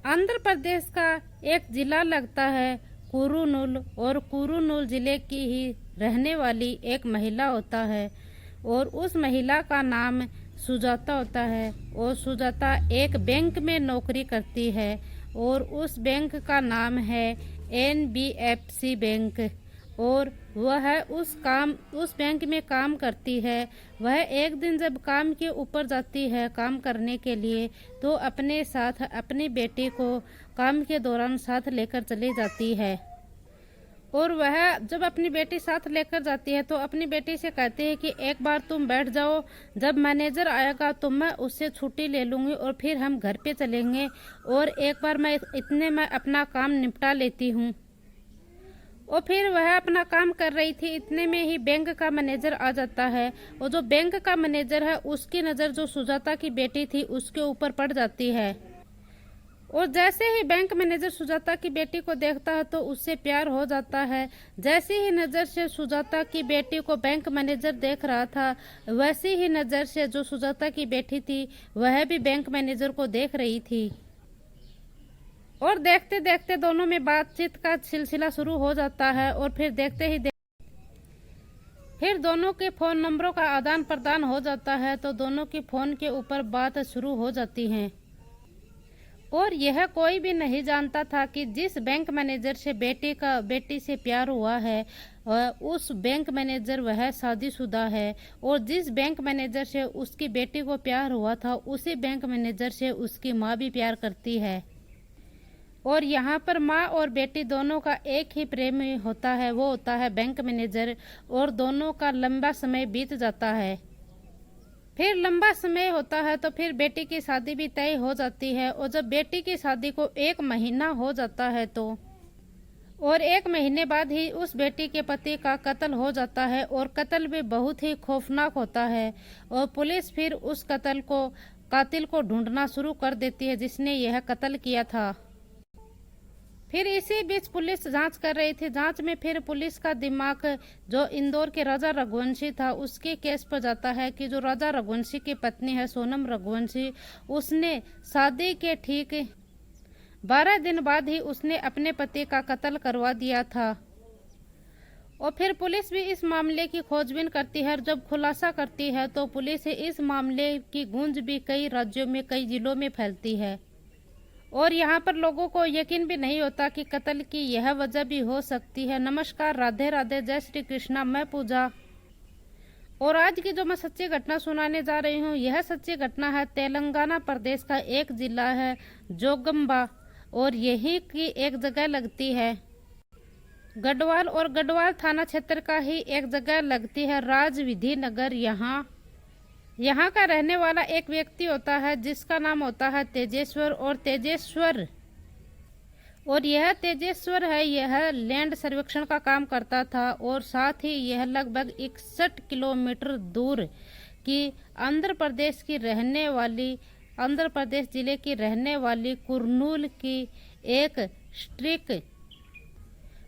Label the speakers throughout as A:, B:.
A: आंध्र प्रदेश का एक जिला लगता है कुरुनूल, और कुरुनूल जिले की ही रहने वाली एक महिला होता है और उस महिला का नाम सुजाता होता है। और सुजाता एक बैंक में नौकरी करती है और उस बैंक का नाम है NBFC बैंक। और वह उस बैंक में काम करती है। वह एक दिन जब काम के ऊपर जाती है काम करने के लिए, तो अपने साथ अपनी बेटी को काम के दौरान साथ लेकर चली जाती है। और वह जब अपनी बेटी साथ लेकर जाती है तो अपनी बेटी से कहती है कि एक बार तुम बैठ जाओ, जब मैनेजर आएगा तो मैं उससे छुट्टी ले लूँगी और फिर हम घर पे चलेंगे, और एक बार मैं अपना काम निपटा लेती हूँ। और फिर वह अपना काम कर रही थी, इतने में ही बैंक का मैनेजर आ जाता है। और जो बैंक का मैनेजर है उसकी नज़र जो सुजाता की बेटी थी उसके ऊपर पड़ जाती है। और जैसे ही बैंक मैनेजर सुजाता की बेटी को देखता है तो उससे प्यार हो जाता है। जैसी ही नज़र से सुजाता की बेटी को बैंक मैनेजर देख रहा था, वैसी ही नज़र से जो सुजाता की बेटी थी वह भी बैंक मैनेजर को देख रही थी। और देखते देखते दोनों में बातचीत का सिलसिला शुरू हो जाता है। और फिर दोनों के फ़ोन नंबरों का आदान प्रदान हो जाता है, तो दोनों की फ़ोन के ऊपर बात शुरू हो जाती है। और यह कोई भी नहीं जानता था कि जिस बैंक मैनेजर से बेटी से प्यार हुआ है उस बैंक मैनेजर वह शादीशुदा है, और जिस बैंक मैनेजर से उसकी बेटी को प्यार हुआ था उसी बैंक मैनेजर से उसकी माँ भी प्यार करती है। और यहाँ पर माँ और बेटी दोनों का एक ही प्रेम होता है, वो होता है बैंक मैनेजर। और दोनों का लंबा समय बीत जाता है। फिर लंबा समय होता है तो फिर बेटी की शादी भी तय हो जाती है। और जब बेटी की शादी को 1 महीना हो जाता है तो और 1 महीने बाद ही उस बेटी के पति का कत्ल हो जाता है, और कत्ल भी बहुत ही खौफनाक होता है। और पुलिस फिर उस कातिल को ढूंढना शुरू कर देती है जिसने यह कत्ल किया था। फिर इसी बीच पुलिस जांच कर रही थी। जांच में फिर पुलिस का दिमाग जो इंदौर के राजा रघुवंशी था उसके केस पर जाता है कि जो राजा रघुवंशी की पत्नी है सोनम रघुवंशी, उसने शादी के ठीक 12 दिन बाद ही उसने अपने पति का कत्ल करवा दिया था। और फिर पुलिस भी इस मामले की खोजबीन करती है। जब खुलासा करती है तो पुलिस इस मामले की गूंज भी कई राज्यों में कई जिलों में फैलती है। और यहाँ पर लोगों को यकीन भी नहीं होता कि कत्ल की यह वजह भी हो सकती है। नमस्कार, राधे राधे, जय श्री कृष्णा, मैं पूजा। और आज की जो मैं सच्ची घटना सुनाने जा रही हूँ यह सच्ची घटना है तेलंगाना प्रदेश का एक जिला है जोगम्बा, और यही की एक जगह लगती है गढ़वाल, और गढ़वाल थाना क्षेत्र का ही एक जगह लगती है राजविधि नगर। यहाँ का रहने वाला एक व्यक्ति होता है जिसका नाम होता है तेजेश्वर। और यह तेजेश्वर है, यह लैंड सर्वेक्षण का काम करता था, और साथ ही यह लगभग 61 किलोमीटर दूर की आंध्र प्रदेश जिले की रहने वाली कुर्नूल की एक स्ट्रिक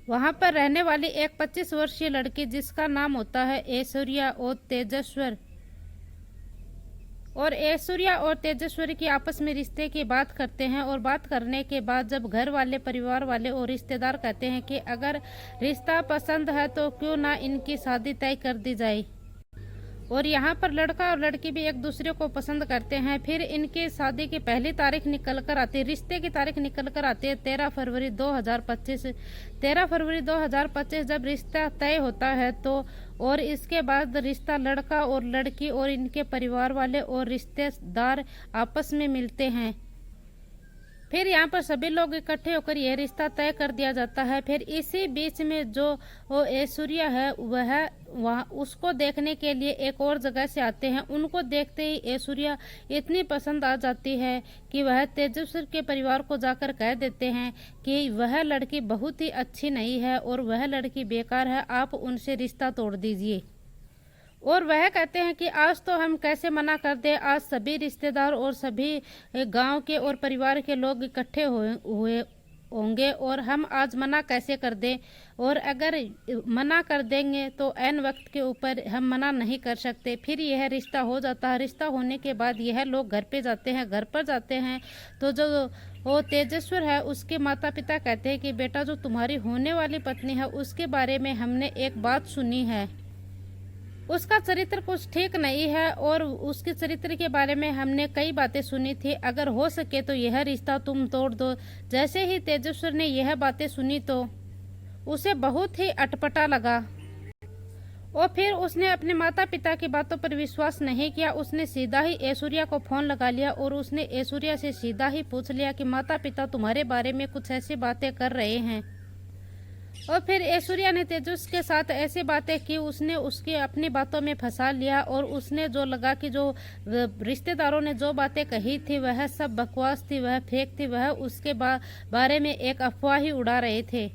A: वहां पर रहने वाली एक 25 वर्षीय लड़की जिसका नाम होता है ऐश्वर्या और तेजस्वरी की आपस में रिश्ते की बात करते हैं। और बात करने के बाद जब घर वाले, परिवार वाले और रिश्तेदार कहते हैं कि अगर रिश्ता पसंद है तो क्यों ना इनकी शादी तय कर दी जाए। और यहाँ पर लड़का और लड़की भी एक दूसरे को पसंद करते हैं। फिर इनकी शादी की पहली तारीख निकल कर आती है, रिश्ते की तारीख निकल कर आती है 13 फरवरी 2025। 13 फरवरी 2025 जब रिश्ता तय होता है तो और इसके बाद रिश्ता लड़का और लड़की और इनके परिवार वाले और रिश्तेदार आपस में मिलते हैं। फिर यहाँ पर सभी लोग इकट्ठे होकर यह रिश्ता तय कर दिया जाता है। फिर इसी बीच में जो ऐश्वर्या है वह उसको देखने के लिए एक और जगह से आते हैं। उनको देखते ही ऐश्वर्या इतनी पसंद आ जाती है कि वह तेजस्वी के परिवार को जाकर कह देते हैं कि वह लड़की बहुत ही अच्छी नहीं है और वह लड़की बेकार है, आप उनसे रिश्ता तोड़ दीजिए। और वह कहते हैं कि आज तो हम कैसे मना कर दें, आज सभी रिश्तेदार और सभी गांव के और परिवार के लोग इकट्ठे हुए होंगे और हम आज मना कैसे कर दें, और अगर मना कर देंगे तो ऐन वक्त के ऊपर हम मना नहीं कर सकते, फिर यह रिश्ता हो जाता है। रिश्ता होने के बाद यह लोग घर पे जाते हैं, घर पर जाते हैं तो जो वो तेजेश्वर है उसके माता पिता कहते हैं कि बेटा जो तुम्हारी होने वाली पत्नी है उसके बारे में हमने एक बात सुनी है, उसका चरित्र कुछ ठीक नहीं है और उसके चरित्र के बारे में हमने कई बातें सुनी थी, अगर हो सके तो यह रिश्ता तुम तोड़ दो। जैसे ही तेजेश्वर ने यह बातें सुनी तो उसे बहुत ही अटपटा लगा और फिर उसने अपने माता पिता की बातों पर विश्वास नहीं किया। उसने सीधा ही ऐश्वर्या को फोन लगा लिया और उसने ऐश्वर्या से सीधा ही पूछ लिया कि माता पिता तुम्हारे बारे में कुछ ऐसी बातें कर रहे हैं। और फिर ऐश्वर्या ने तेजस के साथ ऐसी बातें की, उसने उसकी अपनी बातों में फंसा लिया और उसने जो लगा कि जो रिश्तेदारों ने जो बातें कही थी वह सब बकवास थी, वह फेक थी, वह उसके बारे में एक अफवाह ही उड़ा रहे थे।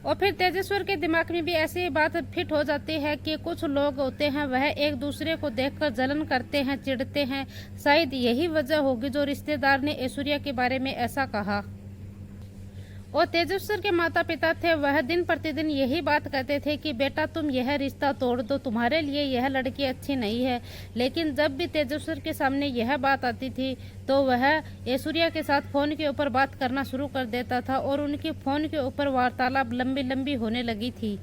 A: और फिर तेजेश्वर के दिमाग में भी ऐसी बात फिट हो जाती है कि कुछ लोग होते हैं वह एक दूसरे को देखकर जलन करते हैं, चिढ़ते हैं, शायद यही वजह होगी जो रिश्तेदार ने ऐश्वर्या के बारे में ऐसा कहा। और तेजेश्वर के माता पिता थे वह दिन प्रतिदिन यही बात कहते थे कि बेटा तुम यह रिश्ता तोड़ दो, तुम्हारे लिए यह लड़की अच्छी नहीं है। लेकिन जब भी तेजेश्वर के सामने यह बात आती थी तो वह ऐश्वर्या के साथ फोन के ऊपर बात करना शुरू कर देता था और उनकी फोन के ऊपर वार्तालाप लंबी लंबी होने लगी थी।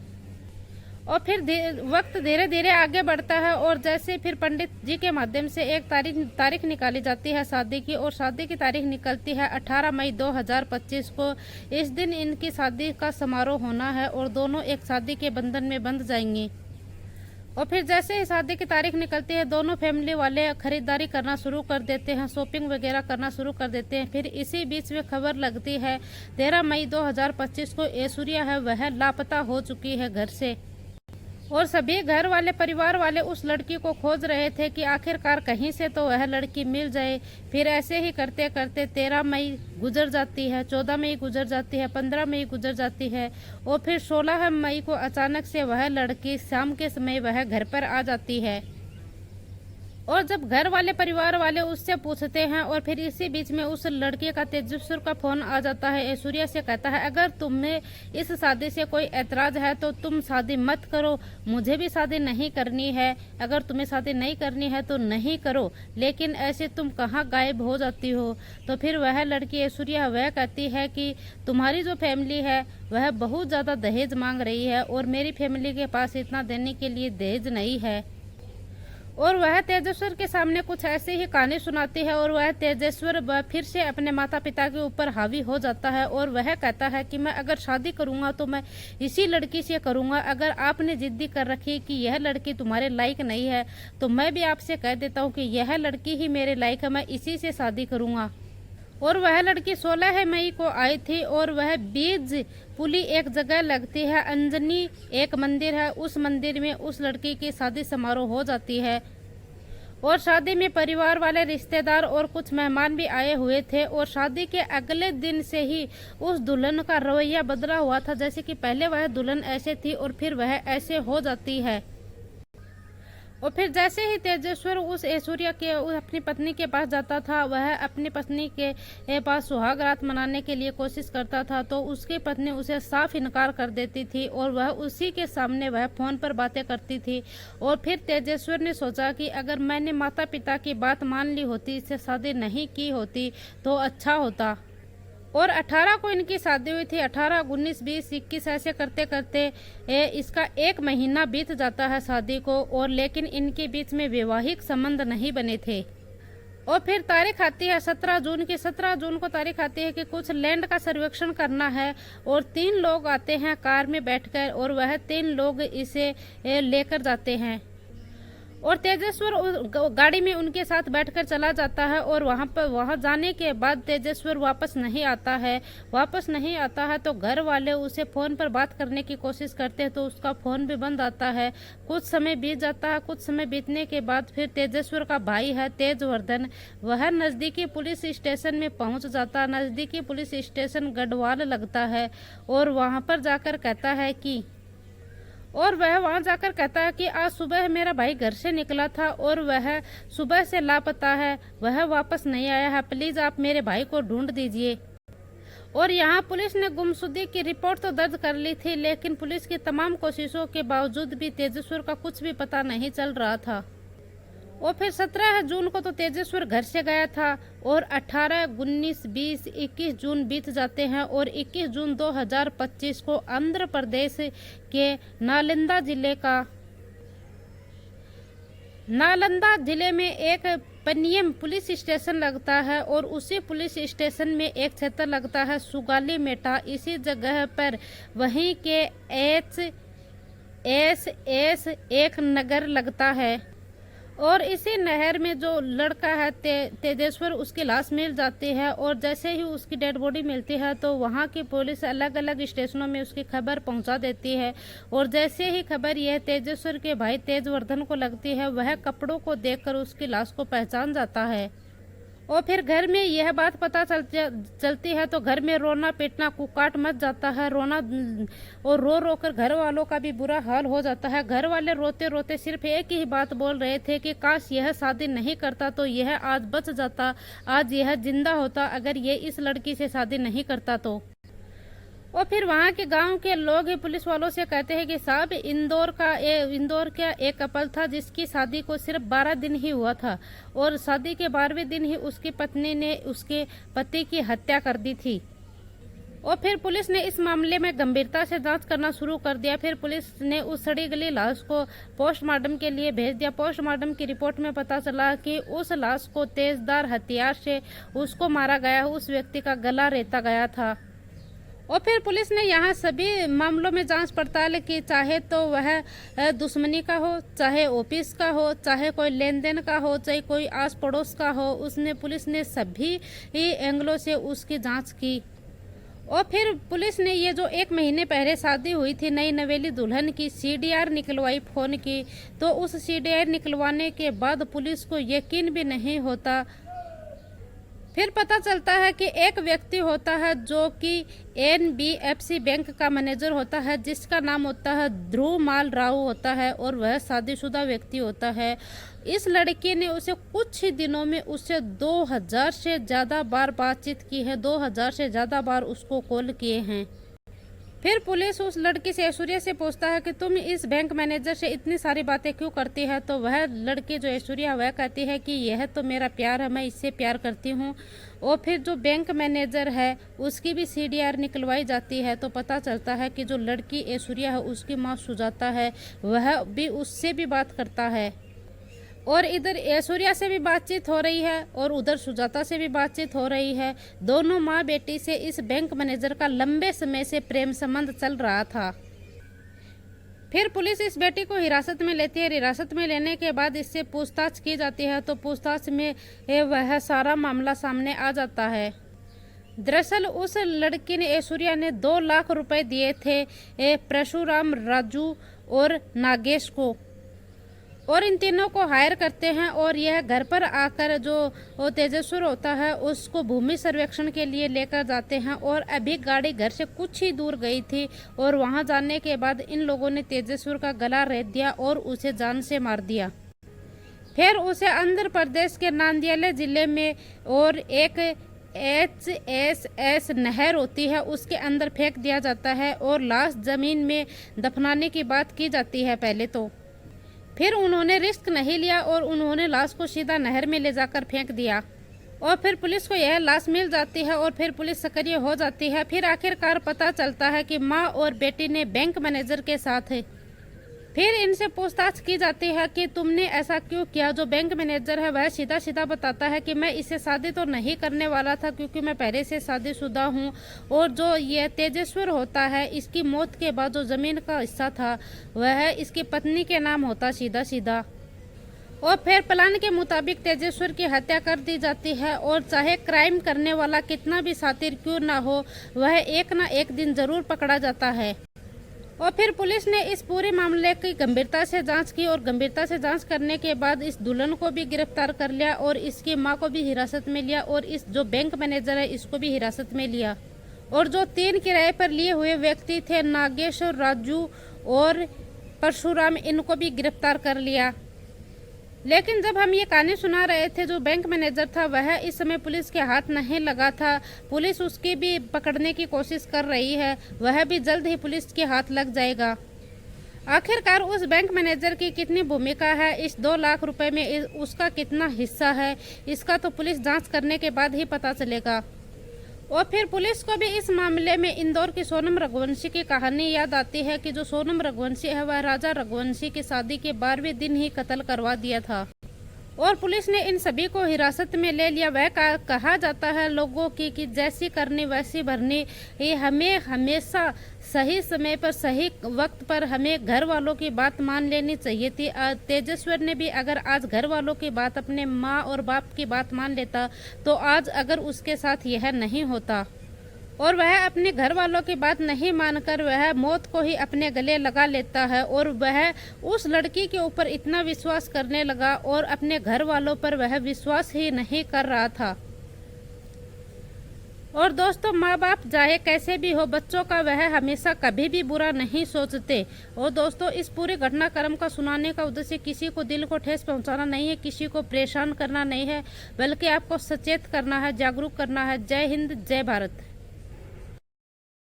A: और फिर वक्त धीरे धीरे आगे बढ़ता है और जैसे फिर पंडित जी के माध्यम से एक तारीख निकाली जाती है शादी की, और शादी की तारीख निकलती है 18 मई 2025 को। इस दिन इनकी शादी का समारोह होना है और दोनों एक शादी के बंधन में बंध जाएंगे। और फिर जैसे ही शादी की तारीख निकलती है दोनों फैमिली वाले खरीदारी करना शुरू कर देते हैं, शॉपिंग वगैरह करना शुरू कर देते हैं। फिर इसी बीच में खबर लगती है 13 मई 2025 को ऐश्वर्या है वह लापता हो चुकी है घर से, और सभी घर वाले परिवार वाले उस लड़की को खोज रहे थे कि आखिरकार कहीं से तो वह लड़की मिल जाए। फिर ऐसे ही करते करते 13 मई गुजर जाती है, 14 मई गुजर जाती है, 15 मई गुजर जाती है और फिर 16 मई को अचानक से वह लड़की शाम के समय वह घर पर आ जाती है। और जब घर वाले परिवार वाले उससे पूछते हैं और फिर इसी बीच में उस लड़के का तेजेश्वर का फोन आ जाता है, ऐश्वर्या से कहता है अगर तुम्हें इस शादी से कोई ऐतराज है तो तुम शादी मत करो, मुझे भी शादी नहीं करनी है, अगर तुम्हें शादी नहीं करनी है तो नहीं करो, लेकिन ऐसे तुम कहाँ गायब हो जाती हो। तो फिर वह लड़की ऐश्वर्या वह कहती है कि तुम्हारी जो फैमिली है वह बहुत ज़्यादा दहेज मांग रही है और मेरी फैमिली के पास इतना देने के लिए दहेज नहीं है। और वह तेजेश्वर के सामने कुछ ऐसी ही कहानी सुनाती है और वह तेजेश्वर फिर से अपने माता पिता के ऊपर हावी हो जाता है और वह कहता है कि मैं अगर शादी करूंगा तो मैं इसी लड़की से करूंगा, अगर आपने जिद्दी कर रखी कि यह लड़की तुम्हारे लायक नहीं है तो मैं भी आपसे कह देता हूँ कि यह लड़की ही मेरे लायक है, मैं इसी से शादी करूंगा। और वह लड़की 16 मई को आई थी और वह बीज पुली एक जगह लगती है, अंजनी एक मंदिर है, उस मंदिर में उस लड़की की शादी समारोह हो जाती है। और शादी में परिवार वाले रिश्तेदार और कुछ मेहमान भी आए हुए थे और शादी के अगले दिन से ही उस दुल्हन का रवैया बदला हुआ था, जैसे कि पहले वह दुल्हन ऐसे थी और फिर वह ऐसे हो जाती है। और फिर जैसे ही तेजेश्वर उस ऐश्वर्या के अपनी पत्नी के पास जाता था, वह अपनी पत्नी के पास सुहाग रात मनाने के लिए कोशिश करता था तो उसकी पत्नी उसे साफ इनकार कर देती थी और वह उसी के सामने वह फोन पर बातें करती थी। और फिर तेजेश्वर ने सोचा कि अगर मैंने माता पिता की बात मान ली होती, इससे शादी नहीं की होती तो अच्छा होता। और 18 को इनकी शादी हुई थी, 18, 19, 20, 21 ऐसे करते करते इसका 1 महीना बीत जाता है शादी को, और लेकिन इनके बीच में वैवाहिक संबंध नहीं बने थे। और फिर तारीख आती है 17 जून की। 17 जून को तारीख आती है कि कुछ लैंड का सर्वेक्षण करना है और 3 लोग आते हैं कार में बैठकर और वह 3 लोग इसे लेकर जाते हैं और तेजेश्वर गाड़ी में उनके साथ बैठकर चला जाता है और वहां जाने के बाद तेजेश्वर वापस नहीं आता है तो घर वाले उसे फोन पर बात करने की कोशिश करते हैं तो उसका फोन भी बंद आता है। कुछ समय बीत जाता है, कुछ समय बीतने के बाद फिर तेजेश्वर का भाई है तेजवर्धन, वह नज़दीकी पुलिस स्टेशन में पहुंच जाता है। नज़दीकी पुलिस स्टेशन गढ़वाल लगता है और वहां पर जाकर कहता है कि आज सुबह मेरा भाई घर से निकला था और वह सुबह से लापता है, वह वापस नहीं आया है, प्लीज आप मेरे भाई को ढूंढ दीजिए। और यहाँ पुलिस ने गुमशुदगी की रिपोर्ट तो दर्ज कर ली थी, लेकिन पुलिस की तमाम कोशिशों के बावजूद भी तेजेश्वर का कुछ भी पता नहीं चल रहा था। और फिर 17 जून को तो तेजेश्वर घर से गया था और 18, 19, 20, 21 जून बीत जाते हैं और 21 जून 2025 को आंध्र प्रदेश के नालंदा जिले में एक पन्नियम पुलिस स्टेशन लगता है और उसी पुलिस स्टेशन में एक क्षेत्र लगता है सुगाली मेटा। इसी जगह पर वहीं के HSS एक नगर लगता है और इसी नहर में जो लड़का है तेजेश्वर, उसकी लाश मिल जाती है। और जैसे ही उसकी डेड बॉडी मिलती है तो वहाँ की पुलिस अलग अलग स्टेशनों में उसकी खबर पहुँचा देती है। और जैसे ही खबर यह तेजेश्वर के भाई तेजवर्धन को लगती है, वह कपड़ों को देखकर उसकी लाश को पहचान जाता है। और फिर घर में यह बात पता चलती है तो घर में रोना पीटना कुकाट मच जाता है, रोना और रो रो कर घर वालों का भी बुरा हाल हो जाता है। घर वाले रोते रोते सिर्फ एक ही बात बोल रहे थे कि काश यह शादी नहीं करता तो यह आज बच जाता, आज यह जिंदा होता अगर ये इस लड़की से शादी नहीं करता तो। और फिर वहाँ के गांव के लोग ही पुलिस वालों से कहते हैं कि साहब इंदौर का एक कपल था जिसकी शादी को सिर्फ 12 दिन ही हुआ था और शादी के 12वें दिन ही उसकी पत्नी ने उसके पति की हत्या कर दी थी। और फिर पुलिस ने इस मामले में गंभीरता से जांच करना शुरू कर दिया। फिर पुलिस ने उस सड़ी गली लाश को पोस्टमार्टम के लिए भेज दिया। पोस्टमार्टम की रिपोर्ट में पता चला कि उस लाश को तेजधार हथियार से उसको मारा गया, उस व्यक्ति का गला रेता गया था। और फिर पुलिस ने यहाँ सभी मामलों में जांच पड़ताल की, चाहे तो वह दुश्मनी का हो, चाहे ऑफिस का हो, चाहे कोई लेन देन का हो, चाहे कोई आस पड़ोस का हो, पुलिस ने सभी एंगलों से उसकी जांच की। और फिर पुलिस ने ये जो 1 महीने पहले शादी हुई थी नई नवेली दुल्हन की, CDR निकलवाई फ़ोन की। तो उस CDR निकलवाने के बाद पुलिस को यकीन भी नहीं होता। फिर पता चलता है कि एक व्यक्ति होता है जो कि NBFC बैंक का मैनेजर होता है, जिसका नाम होता है ध्रुवमाल राव होता है और वह शादीशुदा व्यक्ति होता है। इस लड़की ने उसे कुछ ही दिनों में उससे 2000 से ज़्यादा बार बातचीत की है, 2000 से ज़्यादा बार उसको कॉल किए हैं। फिर पुलिस उस लड़की से ऐश्वर्या से पूछता है कि तुम इस बैंक मैनेजर से इतनी सारी बातें क्यों करती है। तो वह लड़की जो ऐश्वर्या वह कहती है कि यह तो मेरा प्यार है, मैं इससे प्यार करती हूँ। और फिर जो बैंक मैनेजर है उसकी भी CDR निकलवाई जाती है तो पता चलता है कि जो लड़की ऐश्वर्या है उसकी माँ सुजाता है, वह भी उससे भी बात करता है। और इधर ऐश्वर्या से भी बातचीत हो रही है और उधर सुजाता से भी बातचीत हो रही है। दोनों माँ बेटी से इस बैंक मैनेजर का लंबे समय से प्रेम संबंध चल रहा था। फिर पुलिस इस बेटी को हिरासत में लेती है। हिरासत में लेने के बाद इससे पूछताछ की जाती है तो पूछताछ में वह सारा मामला सामने आ जाता है। दरअसल उस लड़की ने ऐश्वर्या ने 2 लाख रुपए दिए थे परशुराम, राजू और नागेश को, और इन तीनों को हायर करते हैं और यह घर पर आकर जो तेजेश्वर होता है उसको भूमि सर्वेक्षण के लिए लेकर जाते हैं। और अभी गाड़ी घर से कुछ ही दूर गई थी और वहां जाने के बाद इन लोगों ने तेजेश्वर का गला रेत दिया और उसे जान से मार दिया। फिर उसे आंध्र प्रदेश के नांदयाल जिले में और एक HSS नहर होती है उसके अंदर फेंक दिया जाता है और लाश जमीन में दफनाने की बात की जाती है पहले तो। फिर उन्होंने रिस्क नहीं लिया और उन्होंने लाश को सीधा नहर में ले जाकर फेंक दिया। और फिर पुलिस को यह लाश मिल जाती है और फिर पुलिस सक्रिय हो जाती है। फिर आखिरकार पता चलता है कि माँ और बेटी ने बैंक मैनेजर के साथ है। फिर इनसे पूछताछ की जाती है कि तुमने ऐसा क्यों किया। जो बैंक मैनेजर है वह सीधा सीधा बताता है कि मैं इससे शादी तो नहीं करने वाला था क्योंकि मैं पहले से शादीशुदा हूँ। और जो ये तेजेश्वर होता है इसकी मौत के बाद जो ज़मीन का हिस्सा था वह इसकी पत्नी के नाम होता सीधा सीधा। और फिर प्लान के मुताबिक तेजेश्वर की हत्या कर दी जाती है और चाहे क्राइम करने वाला कितना भी शातिर क्यों ना हो वह एक ना एक दिन जरूर पकड़ा जाता है। और फिर पुलिस ने इस पूरे मामले की गंभीरता से जांच की और गंभीरता से जांच करने के बाद इस दुल्हन को भी गिरफ्तार कर लिया और इसकी मां को भी हिरासत में लिया और इस जो बैंक मैनेजर है इसको भी हिरासत में लिया। और जो 3 किराए पर लिए हुए व्यक्ति थे नागेश, राजू और परशुराम, इनको भी गिरफ्तार कर लिया। लेकिन जब हम ये कहानी सुना रहे थे, जो बैंक मैनेजर था वह इस समय पुलिस के हाथ नहीं लगा था। पुलिस उसकी भी पकड़ने की कोशिश कर रही है, वह भी जल्द ही पुलिस के हाथ लग जाएगा। आखिरकार उस बैंक मैनेजर की कितनी भूमिका है, इस 2 लाख रुपए में उसका कितना हिस्सा है, इसका तो पुलिस जांच करने के बाद ही पता चलेगा। और फिर पुलिस को भी इस मामले में इंदौर की सोनम रघुवंशी की कहानी याद आती है कि जो सोनम रघुवंशी है वह राजा रघुवंशी की शादी के 12वें दिन ही कत्ल करवा दिया था और पुलिस ने इन सभी को हिरासत में ले लिया। वह कहा जाता है लोगों की कि जैसी करनी वैसी भरनी। ये हमें हमेशा सही समय पर सही वक्त पर हमें घर वालों की बात मान लेनी चाहिए थी। तेजस्वर ने भी अगर आज घर वालों की बात, अपने माँ और बाप की बात मान लेता तो आज अगर उसके साथ यह नहीं होता। और वह अपने घर वालों की बात नहीं मानकर वह मौत को ही अपने गले लगा लेता है और वह उस लड़की के ऊपर इतना विश्वास करने लगा और अपने घर वालों पर वह विश्वास ही नहीं कर रहा था। और दोस्तों, माँ बाप चाहे कैसे भी हो, बच्चों का वह हमेशा कभी भी बुरा नहीं सोचते। और दोस्तों, इस पूरे घटनाक्रम का सुनाने का उद्देश्य किसी को दिल को ठेस पहुंचाना नहीं है, किसी को परेशान करना नहीं है, बल्कि आपको सचेत करना है, जागरूक करना है। जय हिंद, जय भारत।